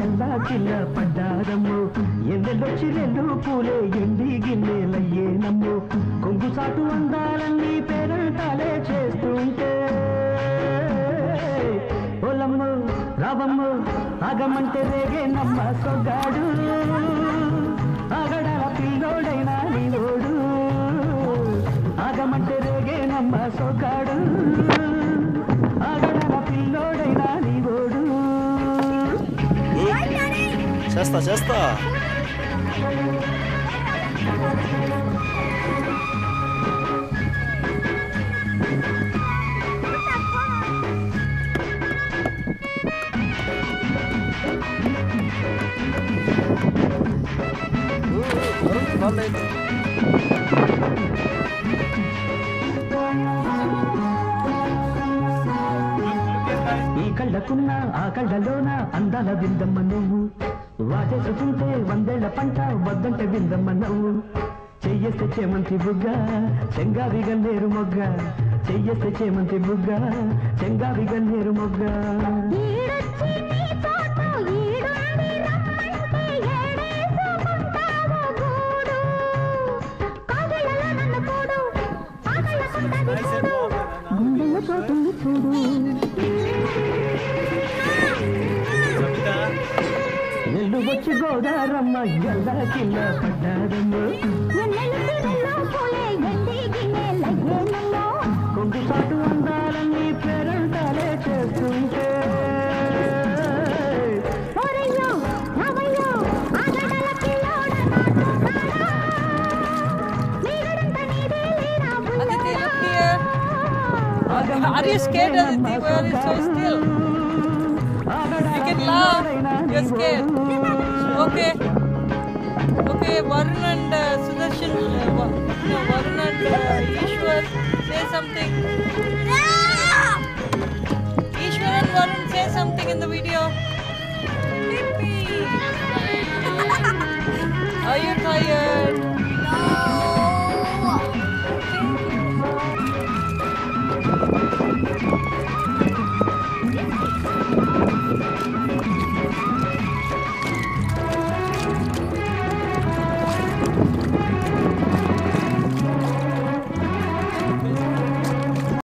ఎలా కిల్ల పడ్డారమ్మో ఎండలొచ్చి రెండు పూలే ఎండి గిన్నెలయ్యేనమ్మో కొంగు సాటు అందాలన్నీ పేరంటాలే చేస్తుంటే ఓలమ్మో రావమ్మో ఆగమంటే రేగే నమ్మ సొగ్గాడు ఆగడాల పిల్లోడైనా నీలోడు ఆగమంటే రేగే నమ్మ సొగ్గాడు ఆగడాల పిల్లోడైనా నీలోడు చేస్తా చేస్తా ఈ కళ్ళకున్న ఆ కళ్ళలోన అందాల విందమ్మ నువ్వు వాటేసుకుంటే వందేళ్ల పంట వద్దంటే విందమ్మ నవ్వు చెయ్యేస్తే చేమంతి బుగ్గ చెంగావి గన్నేరు మొగ్గ చెయ్యేస్తే చేమంతి బుగ్గ చెంగావి గన్నేరు మొగ్గ ఎల్లు వచ్చి గోదారమ్మ ఎలా కిల్ల పడ్డారమ్మ కొంగు సాటు అందాలన్నీ పేరంటాలే చేస్తుంటే Are you scared, Aditi? Why are you so still? You can laugh. You're scared. Okay. Okay, Varun and Sudarshan, Varun and Ishwar, say something. Ishwar and Varun, say something in the video. Are you tired? No.